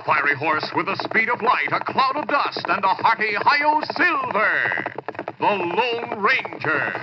fiery horse with the speed of light, a cloud of dust, and a hearty hi-yo silver. The Lone Ranger.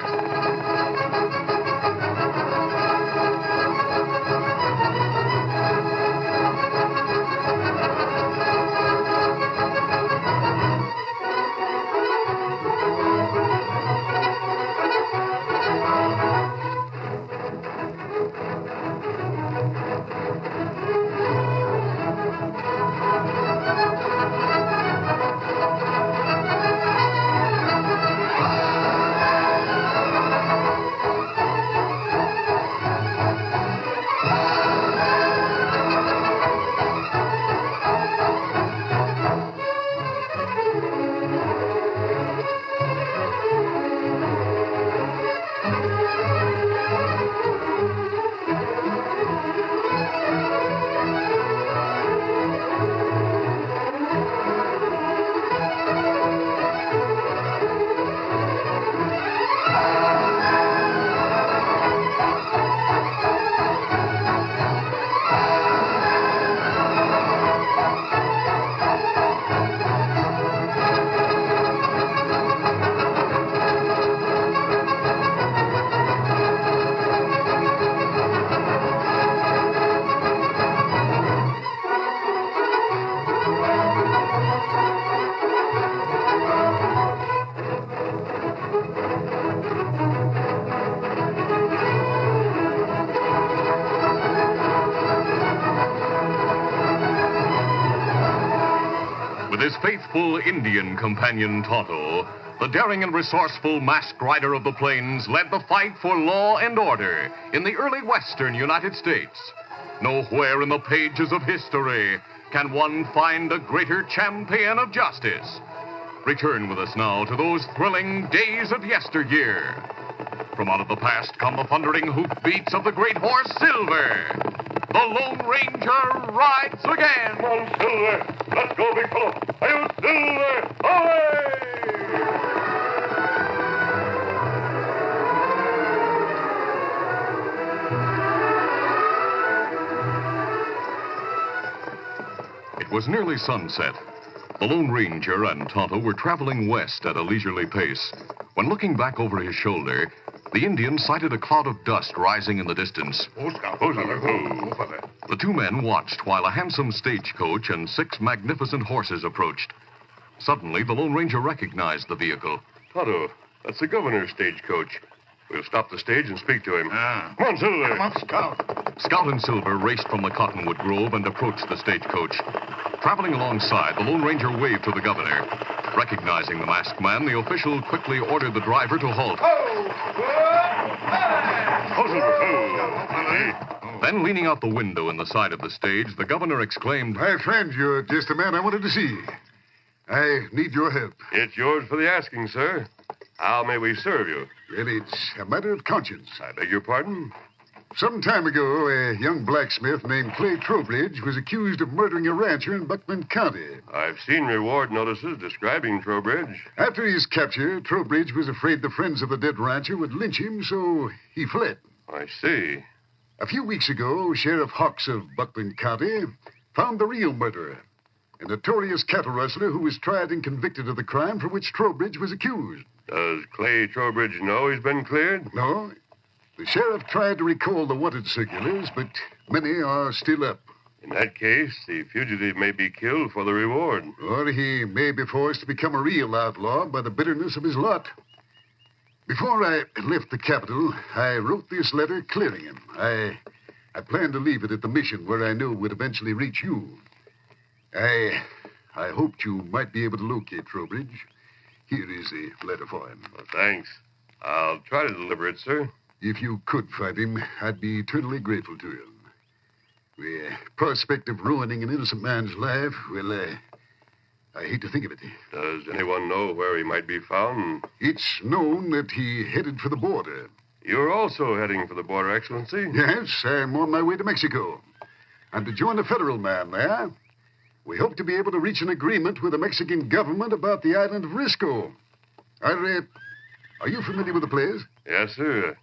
With his faithful Indian companion Tonto, the daring and resourceful masked rider of the plains led the fight for law and order in the early western United States. Nowhere in the pages of history can one find a greater champion of justice. Return with us now to those thrilling days of yesteryear. From out of the past come the thundering hoofbeats of the great horse Silver. The Lone Ranger rides again. Come on, Silver. Let's go, big fellow. Hi-yo, Silver. Away! It was nearly sunset. The Lone Ranger and Tonto were traveling west at a leisurely pace. When looking back over his shoulder, the Indian sighted a cloud of dust rising in the distance. The two men watched while a handsome stagecoach and 6 magnificent horses approached. Suddenly, the Lone Ranger recognized the vehicle. Tonto, that's the governor's stagecoach. We'll stop the stage and speak to him. Come on, Silver. Come on, Scout. Scout and Silver raced from the cottonwood grove and approached the stagecoach. Traveling alongside, the Lone Ranger waved to the governor. Recognizing the masked man, the official quickly ordered the driver to halt. Then, leaning out the window in the side of the stage, the governor exclaimed, My friend, you're just the man I wanted to see. I need your help. It's yours for the asking, sir. How may we serve you? Well, it's a matter of conscience. I beg your pardon? Some time ago, a young blacksmith named Clay Trowbridge was accused of murdering a rancher in Buckman County. I've seen reward notices describing Trowbridge. After his capture, Trowbridge was afraid the friends of the dead rancher would lynch him, so he fled. I see. A few weeks ago, Sheriff Hawks of Buckman County found the real murderer, a notorious cattle rustler who was tried and convicted of the crime for which Trowbridge was accused. Does Clay Trowbridge know he's been cleared? No. The sheriff tried to recall the wanted circulars, but many are still up. In that case, the fugitive may be killed for the reward. Or he may be forced to become a real outlaw by the bitterness of his lot. Before I left the capital, I wrote this letter clearing him. I planned to leave it at the mission where I knew it would eventually reach you. I hoped you might be able to locate Trowbridge. Here is the letter for him. Well, thanks. I'll try to deliver it, sir. If you could find him, I'd be eternally grateful to you. The prospect of ruining an innocent man's life, well, I hate to think of it. Does anyone know where he might be found? It's known that he headed for the border. You're also heading for the border, Excellency? Yes, I'm on my way to Mexico. I'm to join a federal man there. We hope to be able to reach an agreement with the Mexican government about the island of Risco. Are you familiar with the place? Yes, sir.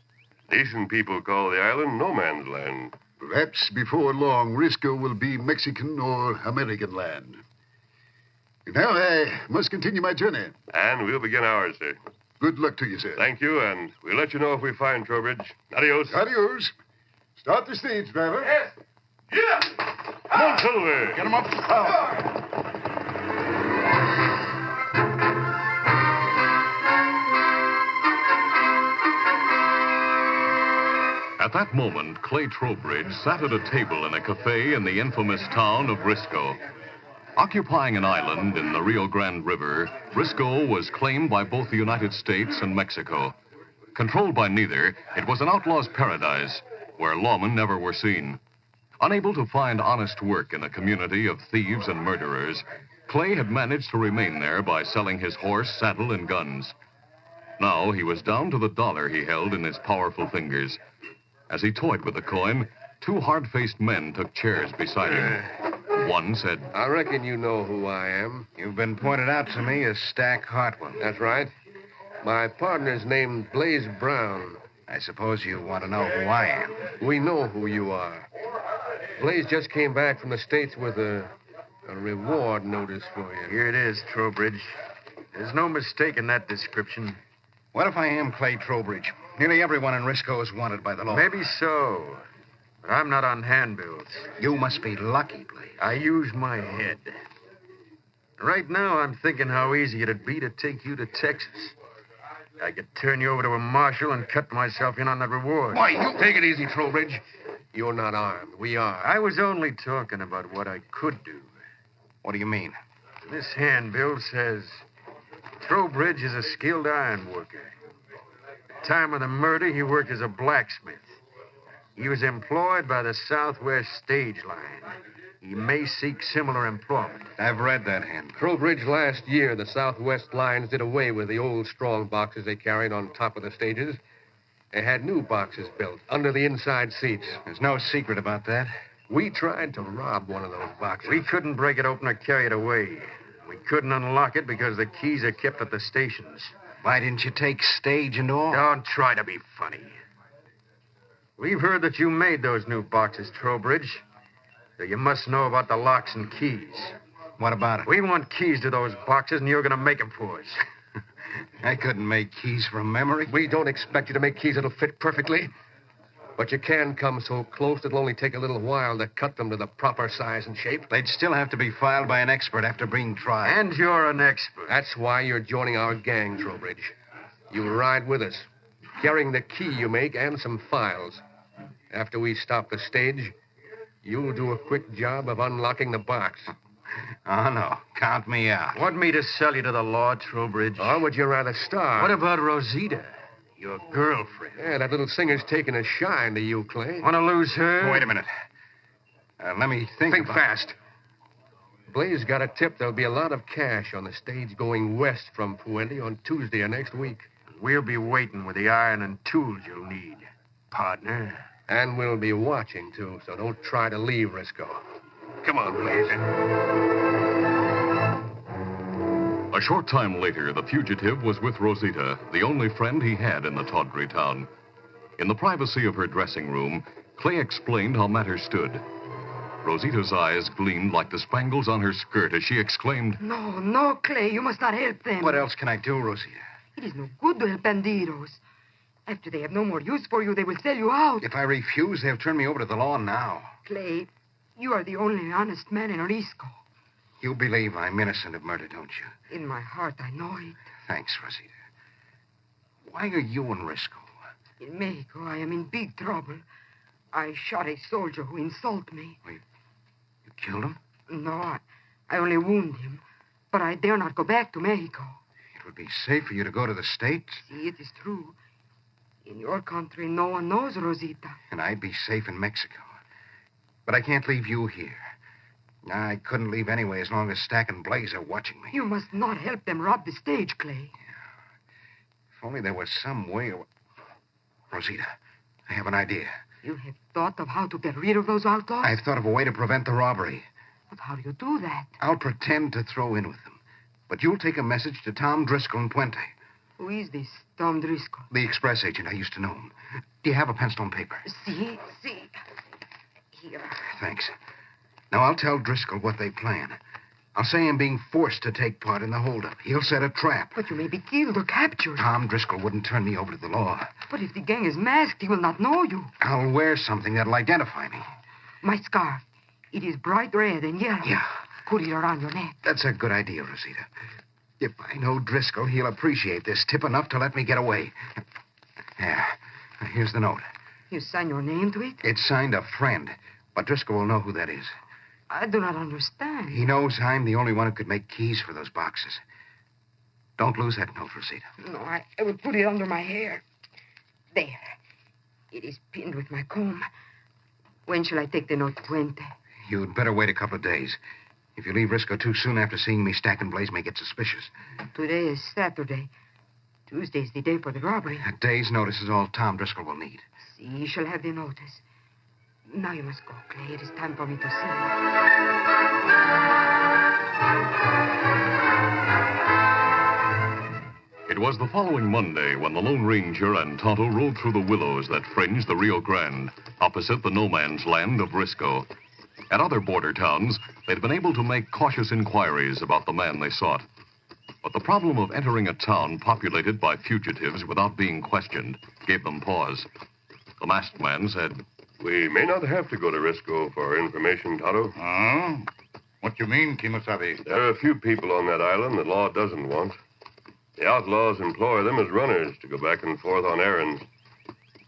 Decent people call the island No Man's Land. Perhaps before long, Risco will be Mexican or American land. Now I must continue my journey. And we'll begin ours, sir. Good luck to you, sir. Thank you, and we'll let you know if we find Trowbridge. Adios. Adios. Start the stage, driver. Yes. Yeah. Come on, Silver. Get him up. At that moment, Clay Trowbridge sat at a table in a cafe in the infamous town of Risco. Occupying an island in the Rio Grande River, Risco was claimed by both the United States and Mexico. Controlled by neither, it was an outlaw's paradise where lawmen never were seen. Unable to find honest work in a community of thieves and murderers, Clay had managed to remain there by selling his horse, saddle, and guns. Now he was down to the dollar he held in his powerful fingers. As he toyed with the coin, two hard-faced men took chairs beside him. One said, I reckon you know who I am. You've been pointed out to me as Stack Hartwell. That's right. My partner's named Blaze Brown. I suppose you want to know who I am. We know who you are. Blaze just came back from the States with a reward notice for you. Here it is, Trowbridge. There's no mistaking that description. What if I am Clay Trowbridge? Nearly everyone in Risco is wanted by the law. Maybe so. But I'm not on handbills. You must be lucky, Blaze. I use my head. Right now, I'm thinking how easy it'd be to take you to Texas. I could turn you over to a marshal and cut myself in on that reward. Why, you take it easy, Trowbridge. You're not armed. We are. I was only talking about what I could do. What do you mean? This handbill says Trowbridge is a skilled iron worker. At the time of the murder, he worked as a blacksmith. He was employed by the Southwest Stage Line. He may seek similar employment. I've read that handbill. Trowbridge, last year, the Southwest Lines did away with the old strong boxes they carried on top of the stages. They had new boxes built under the inside seats. There's no secret about that. We tried to rob one of those boxes. We couldn't break it open or carry it away. We couldn't unlock it because the keys are kept at the stations. Why didn't you take stage and all? Don't try to be funny. We've heard that you made those new boxes, Trowbridge. So you must know about the locks and keys. What about it? We want keys to those boxes, and you're going to make them for us. I couldn't make keys from memory. We don't expect you to make keys that'll fit perfectly. But you can come so close it'll only take a little while to cut them to the proper size and shape. They'd still have to be filed by an expert after being tried. And you're an expert. That's why you're joining our gang, Trowbridge. You ride with us, carrying the key you make and some files. After we stop the stage, you'll do a quick job of unlocking the box. Oh, no. Count me out. Want me to sell you to the law, Trowbridge? Or would you rather starve? What about Rosita, your girlfriend? Yeah, that little singer's taking a shine to you, Clay. Want to lose her? Wait a minute. Let me think Think about fast. Blaze got a tip there'll be a lot of cash on the stage going west from Fuente on Tuesday of next week. We'll be waiting with the iron and tools you'll need, partner. And we'll be watching, too, so don't try to leave Risco. Come on, Blaze. A short time later, the fugitive was with Rosita, the only friend he had in the tawdry town. In the privacy of her dressing room, Clay explained how matters stood. Rosita's eyes gleamed like the spangles on her skirt as she exclaimed, No, Clay, you must not help them. What else can I do, Rosita? It is no good to help bandidos. After they have no more use for you, they will sell you out. If I refuse, they'll turn me over to the law now. Clay, you are the only honest man in Risco. You believe I'm innocent of murder, don't you? In my heart, I know it. Thanks, Rosita. Why are you in Risco? In Mexico, I am in big trouble. I shot a soldier who insulted me. You killed him? No, I only wounded him. But I dare not go back to Mexico. It would be safe for you to go to the States. See, it is true. In your country, no one knows Rosita. And I'd be safe in Mexico. But I can't leave you here. I couldn't leave anyway as long as Stack and Blaze are watching me. You must not help them rob the stage, Clay. If only there was some way... Rosita, I have an idea. You have thought of how to get rid of those outlaws? I've thought of a way to prevent the robbery. But how do you do that? I'll pretend to throw in with them. But you'll take a message to Tom Driscoll in Puente. Who is this Tom Driscoll? The express agent. I used to know him. Do you have a pencil and paper? See. Thanks. Now, I'll tell Driscoll what they plan. I'll say I'm being forced to take part in the holdup. He'll set a trap. But you may be killed or captured. Tom Driscoll wouldn't turn me over to the law. But if the gang is masked, he will not know you. I'll wear something that'll identify me. My scarf. It is bright red and yellow. Yeah. Put it around your neck. That's a good idea, Rosita. If I know Driscoll, he'll appreciate this tip enough to let me get away. Yeah. Here's the note. You sign your name to it? It's signed a friend, but Driscoll will know who that is. I do not understand. He knows I'm the only one who could make keys for those boxes. Don't lose that note, Rosita. No, I will put it under my hair. There. It is pinned with my comb. When shall I take the note to Puente? You'd better wait a couple of days. If you leave Risco too soon after seeing me stacking Blaze, may get suspicious. Today is Saturday. Tuesday's the day for the robbery. A day's notice is all Tom Driscoll will need. He shall have the notice. Now you must go, Clay. It is time for me to see you. It was the following Monday when the Lone Ranger and Tonto rode through the willows that fringed the Rio Grande, opposite the no-man's land of Risco. At other border towns, they'd been able to make cautious inquiries about the man they sought. But the problem of entering a town populated by fugitives without being questioned gave them pause. The masked man said, "We may not have to go to Risco for information, Tonto. Oh? What you mean, Kimasabi? There are a few people on that island the law doesn't want. The outlaws employ them as runners to go back and forth on errands.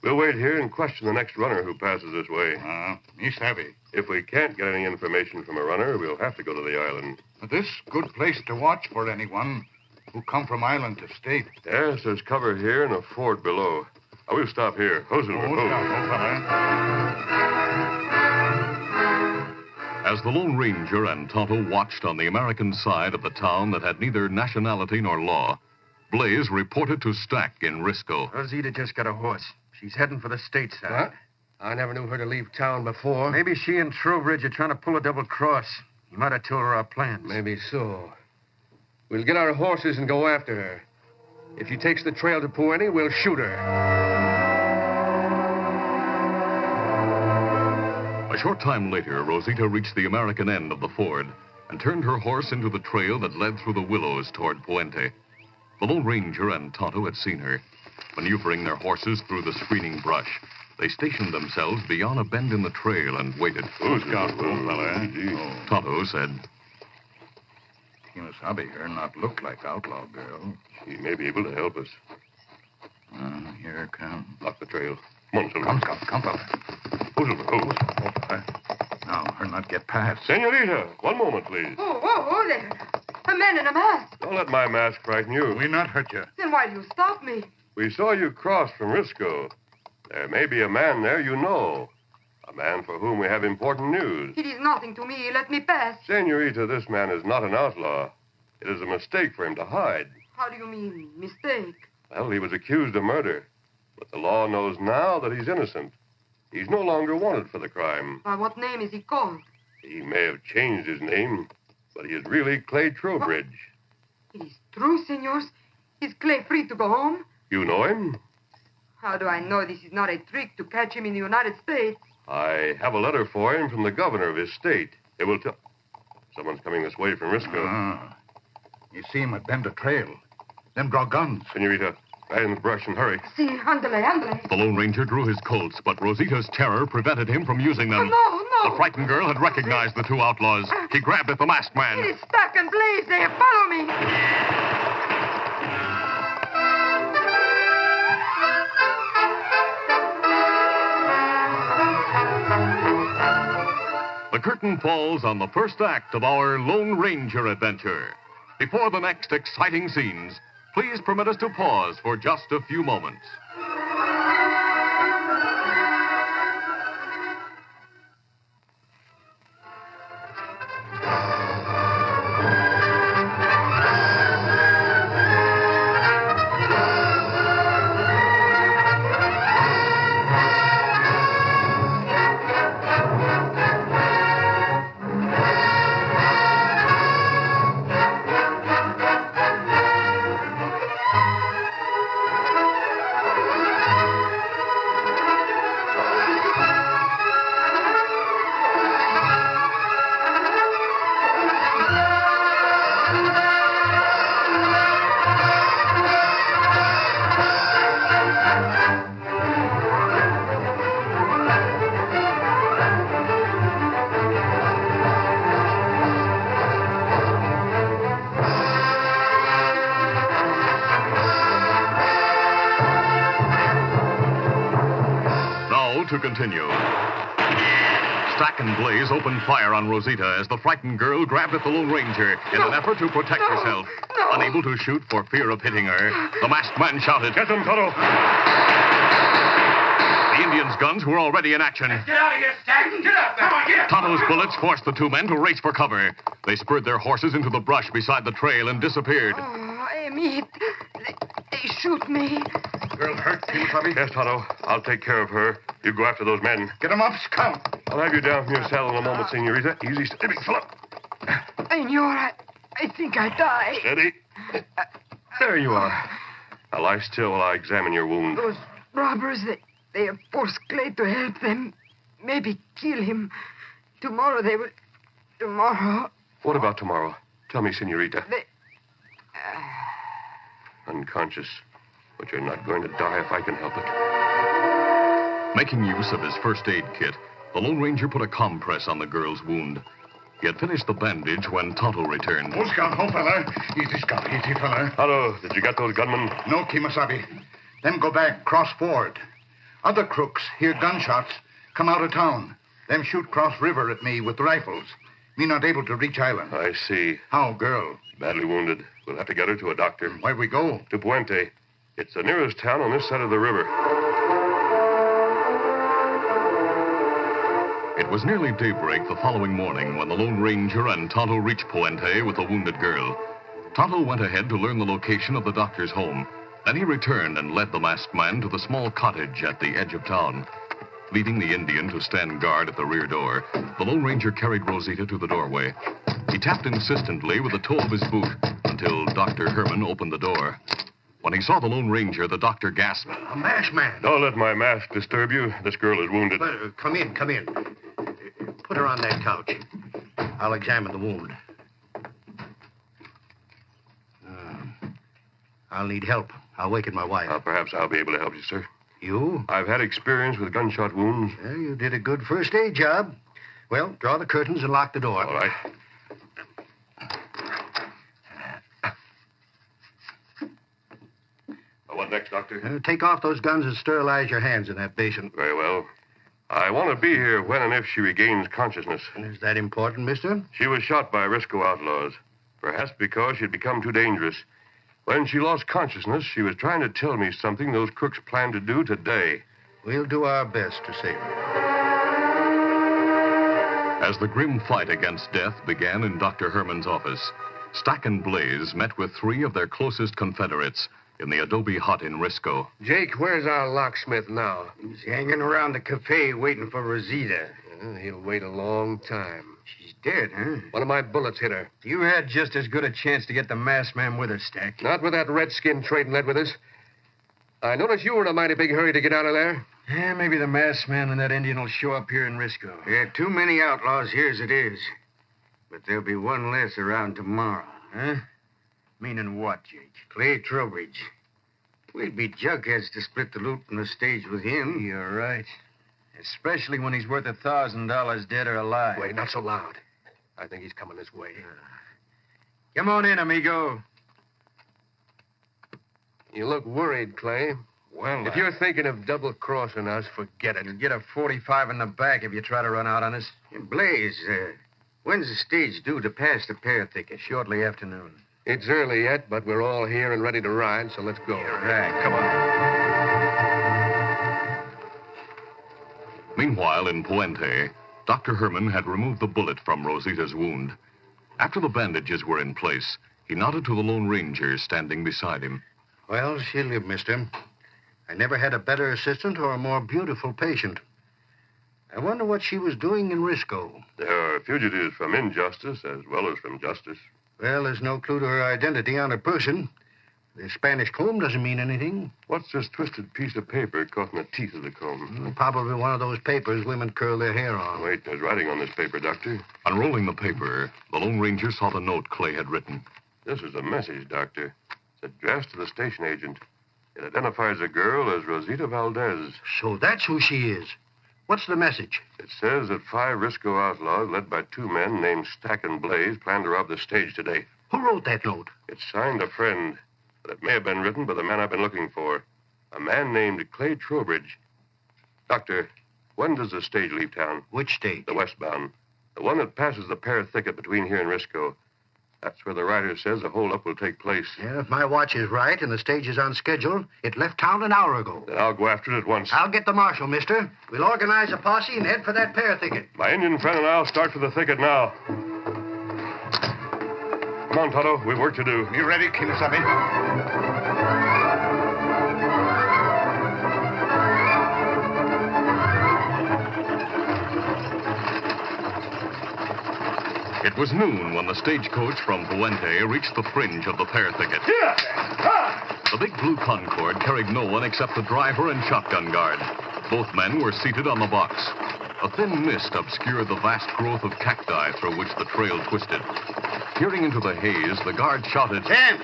We'll wait here and question the next runner who passes this way. Me savvy. If we can't get any information from a runner, we'll have to go to the island. This good place to watch for anyone who come from island to state. Yes, there's cover here and a fort below. I will stop here. As the Lone Ranger and Tonto watched on the American side of the town that had neither nationality nor law, Blaze reported to Stack in Risco. Rosita just got a horse. She's heading for the state side. What? I never knew her to leave town before. Maybe she and Trowbridge are trying to pull a double cross. You might have told her our plans. Maybe so. We'll get our horses and go after her. If she takes the trail to Puente, we'll shoot her. A short time later, Rosita reached the American end of the ford and turned her horse into the trail that led through the willows toward Puente. The Lone Ranger and Tonto had seen her. Maneuvering their horses through the screening brush, they stationed themselves beyond a bend in the trail and waited. Who's got old fella, Tonto said, Kimasabi here not look like outlaw girl. She may be able to help us. Here come. Block the trail. Come on, Silver. Come, fella. Now, her not get past. Senorita, one moment, please. Oh, there. A man in a mask. Don't let my mask frighten you. We not hurt you. Then why do you stop me? We saw you cross from Risco. There may be a man there you know. A man for whom we have important news. It is nothing to me. Let me pass. Senorita, this man is not an outlaw. It is a mistake for him to hide. How do you mean, mistake? Well, he was accused of murder. But the law knows now that he's innocent. He's no longer wanted for the crime. By what name is he called? He may have changed his name, but he is really Clay Trowbridge. It is true, senors. Is Clay free to go home? You know him? How do I know this is not a trick to catch him in the United States? I have a letter for him from the governor of his state. It will tell... Someone's coming this way from Risco. You see him at bend the trail. Then draw guns. Senorita, right in the brush and hurry. Si, ándale. The Lone Ranger drew his Colts, but Rosita's terror prevented him from using them. No. The frightened girl had recognized the two outlaws. He grabbed at the masked man. It is Stack and Blaze. They have followed me. The curtain falls on the first act of our Lone Ranger adventure. Before the next exciting scenes, please permit us to pause for just a few moments. continue. Stack and Blaze opened fire on Rosita as the frightened girl grabbed at the Lone Ranger in an effort to protect herself. Unable to shoot for fear of hitting her, the masked man shouted, Get them, Tonto. The Indians' guns were already in action. Get out of here, Stack. Get out there. Come on, get out. Tonto's bullets forced the two men to race for cover. They spurred their horses into the brush beside the trail and disappeared. Oh, I'm hit. They shoot me. Girl hurt, Kimasabi? Yes, Tonto. I'll take care of her. You go after those men. Get them up, Scout. I'll have you down from your saddle in a moment, Senorita. Easy, steady, big fella. Senor, I think I die. Steady. There you are. Now lie still while I examine your wound. Those robbers, they have forced Clay to help them. Maybe kill him. Tomorrow they will... Tomorrow... What about tomorrow? Tell me, Senorita. They... Unconscious. But you're not going to die if I can help it. Making use of his first aid kit, the Lone Ranger put a compress on the girl's wound. He had finished the bandage when Tonto returned. Oh, Scout, oh, fella. Easy, Scout, easy, fella. Tonto, did you get those gunmen? No, Kimasabi. Them go back, cross ford. Other crooks hear gunshots, come out of town. Them shoot cross river at me with rifles. Me not able to reach island. I see. How, girl? Badly wounded. We'll have to get her to a doctor. Where we go? To Puente. It's the nearest town on this side of the river. It was nearly daybreak the following morning when the Lone Ranger and Tonto reached Puente with the wounded girl. Tonto went ahead to learn the location of the doctor's home. Then he returned and led the masked man to the small cottage at the edge of town. Leaving the Indian to stand guard at the rear door, the Lone Ranger carried Rosita to the doorway. He tapped insistently with the toe of his boot until Dr. Herman opened the door. When he saw the Lone Ranger, the doctor gasped. A masked man. Don't let my mask disturb you. This girl is wounded. Come in. Put her on that couch. I'll examine the wound. I'll need help. I'll waken my wife. Perhaps I'll be able to help you, sir. You? I've had experience with gunshot wounds. Well, you did a good first aid job. Well, draw the curtains and lock the door. All right. What next, Doctor? Take off those guns and sterilize your hands in that basin. Very well. I want to be here when and if she regains consciousness. Is that important, mister? She was shot by Risco outlaws, perhaps because she'd become too dangerous. When she lost consciousness, she was trying to tell me something those crooks plan to do today. We'll do our best to save her. As the grim fight against death began in Dr. Herman's office, Stack and Blaze met with three of their closest Confederates in the adobe hut in Risco. Jake, where's our locksmith now? He's hanging around the cafe waiting for Rosita. He'll wait a long time. She's dead, huh? One of my bullets hit her. You had just as good a chance to get the masked man with her, Stack. Not with that redskin trading lead with us. I noticed you were in a mighty big hurry to get out of there. Yeah, maybe the masked man and that Indian will show up here in Risco. There are too many outlaws here as it is. But there'll be one less around tomorrow, huh? Meaning what, Jake? Clay Trowbridge. We'd be jugheads to split the loot from the stage with him. You're right. Especially when he's worth $1,000 dead or alive. Wait, not so loud. I think he's coming this way. Come on in, amigo. You look worried, Clay. Well, if you're thinking of double-crossing us, forget it. You'll get a 45 in the back if you try to run out on us. Blaze, when's the stage due to pass the pear thicket? Shortly afternoon. It's early yet, but we're all here and ready to ride, so let's go. Right, come on. Meanwhile, in Puente, Dr. Herman had removed the bullet from Rosita's wound. After the bandages were in place, he nodded to the Lone Ranger standing beside him. Well, she'll live, mister. I never had a better assistant or a more beautiful patient. I wonder what she was doing in Risco. There are fugitives from injustice as well as from justice. Well, there's no clue to her identity on her person. The Spanish comb doesn't mean anything. What's this twisted piece of paper caught in the teeth of the comb? Probably one of those papers women curl their hair on. Wait, there's writing on this paper, Doctor. Unrolling the paper, the Lone Ranger saw the note Clay had written. This is a message, Doctor. It's addressed to the station agent. It identifies the girl as Rosita Valdez. So that's who she is. What's the message? It says that 5 Risco outlaws, led by 2 men named Stack and Blaze, plan to rob the stage today. Who wrote that note? It's signed a friend, but it may have been written by the man I've been looking for. A man named Clay Trowbridge. Doctor, When does the stage leave town? Which stage? The westbound. The one that passes the pear thicket between here and Risco. That's where the rider says the holdup will take place. Yeah, if my watch is right and the stage is on schedule, it left town an hour ago. Then I'll go after it at once. I'll get the marshal, mister. We'll organize a posse and head for that pear thicket. My Indian friend and I'll start for the thicket now. Come on, Tonto. We've work to do. You ready, Kimasabi? It was noon when the stagecoach from Puente reached the fringe of the pear thicket. The big blue Concorde carried no one except the driver and shotgun guard. Both men were seated on the box. A thin mist obscured the vast growth of cacti through which the trail twisted. Peering into the haze, the guard shouted, Dan,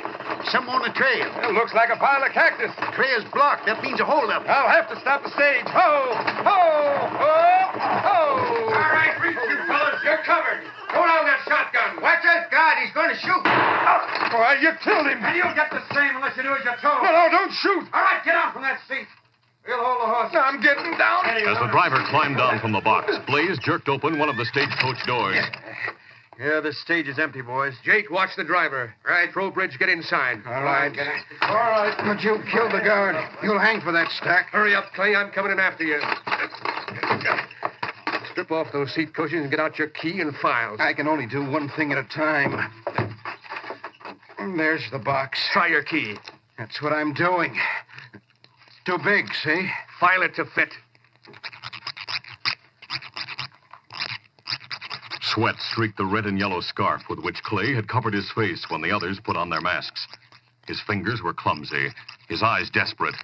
someone on the trail. It looks like a pile of cactus. The trail's blocked. That means a holdup. I'll have to stop the stage. Ho! Ho! Ho! Ho! All right, reach you fellas. You're covered. Go down that shotgun. Watch that guard. He's going to shoot. Why, you killed him. And you'll get the same unless you do as you're told. No, don't shoot. All right, get out from that seat. We'll hold the horse. I'm getting down. As the driver climbed down from the box, Blaze jerked open one of the stagecoach doors. Yeah, the stage is empty, boys. Jake, watch the driver. Right. Trowbridge, get inside. All right. But you killed the guard. You'll hang for that, Stack. Hurry up, Clay. I'm coming in after you. Strip off those seat cushions and get out your key and files. I can only do one thing at a time. There's the box. Try your key. That's what I'm doing. Too big, see? File it to fit. Sweat streaked the red and yellow scarf with which Clay had covered his face when the others put on their masks. His fingers were clumsy, his eyes desperate.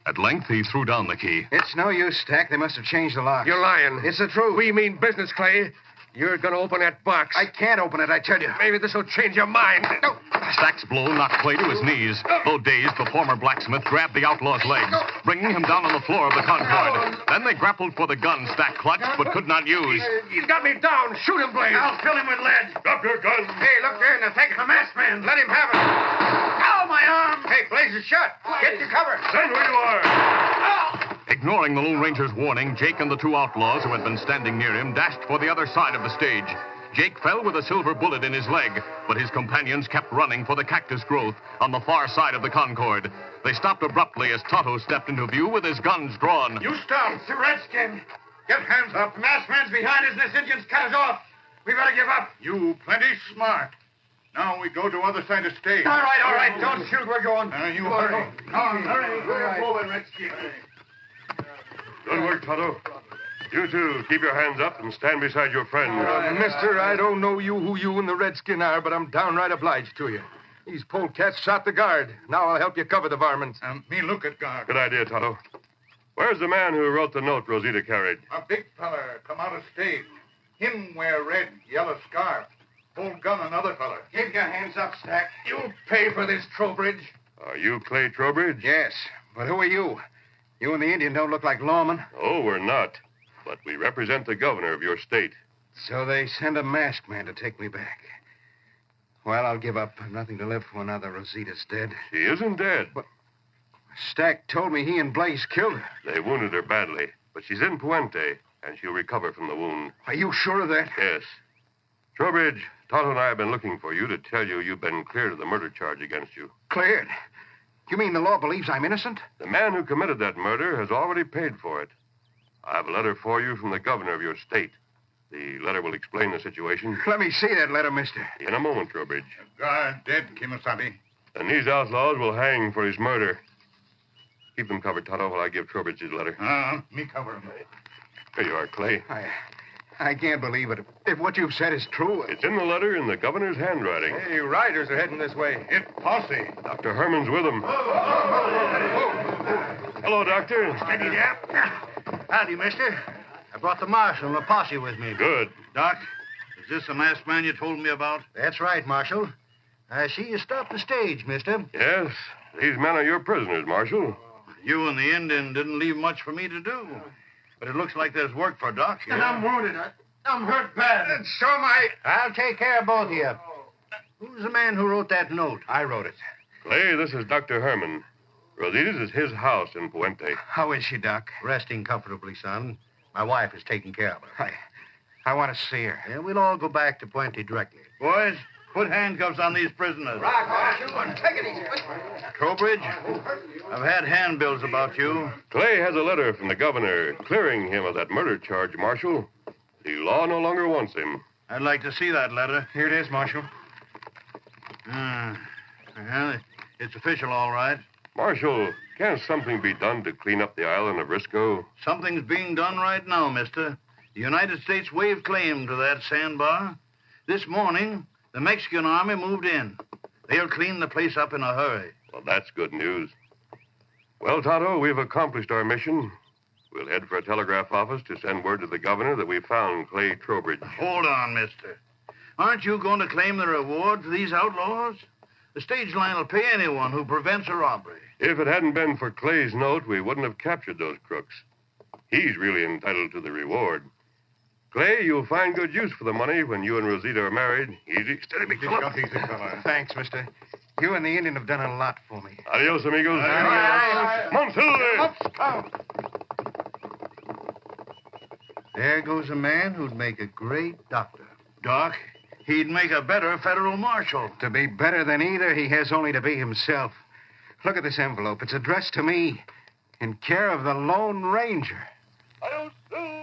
At length, he threw down the key. It's no use, Stack. They must have changed the lock. You're lying. It's the truth. We mean business, Clay. You're going to open that box. I can't open it, I tell you. Maybe this will change your mind. No. Stack's blow knocked Clay to his knees. Though dazed, the former blacksmith grabbed the outlaw's legs, bringing him down on the floor of the Concorde. Then they grappled for the gun Stack clutched but could not use. He's got me down. Shoot him, Blaze. I'll fill him with lead. Drop your gun. Hey, look there in the thicket. The masked man. Let him have it. Ow, my arm. Hey, Blaze is shot. Get to cover. Stand where you are. Ignoring the Lone Ranger's warning, Jake and the two outlaws who had been standing near him dashed for the other side of the stage. Jake fell with a silver bullet in his leg, but his companions kept running for the cactus growth on the far side of the Concorde. They stopped abruptly as Tonto stepped into view with his guns drawn. You stop. It's the redskin. Get hands up. The masked man's behind us and this Indian's cut us off. We better give up. You plenty smart. Now we go to other side of stage. All right. Don't shoot. We're going. You hurry. Hurry. We're moving, redskin. Good work, Tonto. You two, keep your hands up and stand beside your friend. Mister, I don't know who you and the redskin are, but I'm downright obliged to you. These polecats shot the guard. Now I'll help you cover the varmints. Me look at guard. Good idea, Tonto. Where's the man who wrote the note Rosita carried? A big feller come out of stage. Him wear red, yellow scarf. Hold gun another feller. Keep your hands up, Stack. You'll pay for this, Trowbridge. Are you Clay Trowbridge? Yes, but who are you? You and the Indian don't look like lawmen. Oh, we're not. But we represent the governor of your state. So they send a masked man to take me back. Well, I'll give up. I've nothing to live for now that Rosita's dead. She isn't dead. But Stack told me he and Blaze killed her. They wounded her badly, but she's in Puente, and she'll recover from the wound. Are you sure of that? Yes. Trowbridge, Tonto and I have been looking for you to tell you you've been cleared of the murder charge against you. Cleared? You mean the law believes I'm innocent? The man who committed that murder has already paid for it. I have a letter for you from the governor of your state. The letter will explain the situation. Let me see that letter, mister. In a moment, Trowbridge. Guard dead, Kimasabi. And these outlaws will hang for his murder. Keep them covered, Tonto, while I give Trowbridge his letter. Me cover him. Here you are, Clay. I can't believe it. If what you've said is true... It's in the letter in the governor's handwriting. Hey, riders are heading this way. It posse. Dr. Herman's with them. Hello, Doctor. Steady there. Howdy, mister. I brought the marshal and the posse with me. Good. Doc, is this the masked man you told me about? That's right, Marshal. I see you stopped the stage, mister. Yes, these men are your prisoners, Marshal. You and the Indian didn't leave much for me to do. But it looks like there's work for Doc here. And I'm wounded. I'm hurt bad. So am I. I'll take care of both of you. Who's the man who wrote that note? I wrote it. Clay, this is Dr. Herman. Rosita's is his house in Puente. How is she, Doc? Resting comfortably, son. My wife is taking care of her. I want to see her. Yeah, we'll all go back to Puente directly. Boys, put handcuffs on these prisoners. Take it easy. Trowbridge, I've had handbills about you. Clay has a letter from the governor clearing him of that murder charge, Marshal. The law no longer wants him. I'd like to see that letter. Here it is, Marshal. Well, it's official, all right. Marshal, can't something be done to clean up the island of Risco? Something's being done right now, mister. The United States waived claim to that sandbar. This morning, the Mexican army moved in. They'll clean the place up in a hurry. Well, that's good news. Well, Tonto, we've accomplished our mission. We'll head for a telegraph office to send word to the governor that we found Clay Trowbridge. Hold on, mister. Aren't you going to claim the reward for these outlaws? The stage line will pay anyone who prevents a robbery. If it hadn't been for Clay's note, we wouldn't have captured those crooks. He's really entitled to the reward. Clay, you'll find good use for the money when you and Rosita are married. Easy. Steady, big fella. Thanks, mister. You and the Indian have done a lot for me. Adios, amigos. Monsilve! There goes a man who'd make a great doctor. Doc, he'd make a better federal marshal. To be better than either, he has only to be himself. Look at this envelope. It's addressed to me in care of the Lone Ranger. Adios, Silver!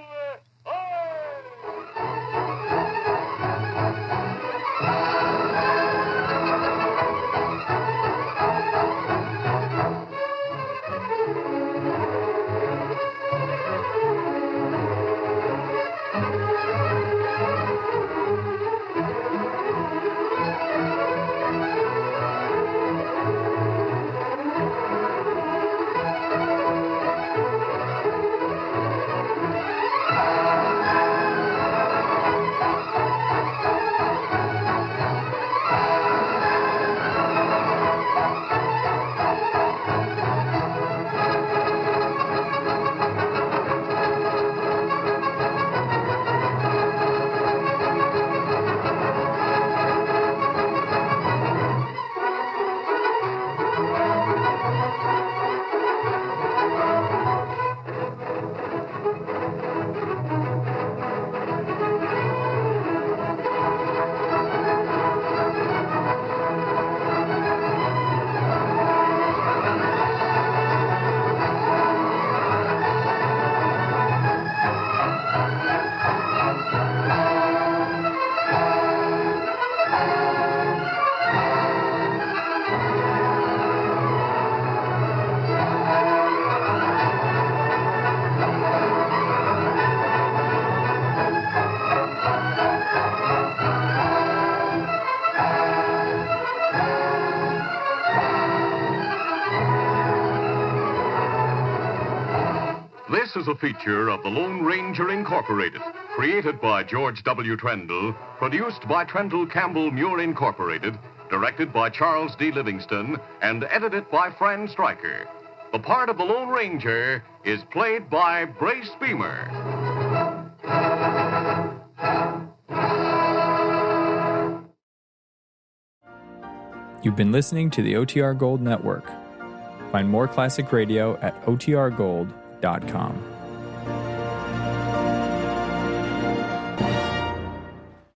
This is a feature of the Lone Ranger Incorporated, created by George W. Trendle, produced by Trendle Campbell Muir Incorporated, directed by Charles D. Livingston, and edited by Fran Stryker. The part of the Lone Ranger is played by Brace Beamer. You've been listening to the OTR Gold Network. Find more classic radio at otrgold.com.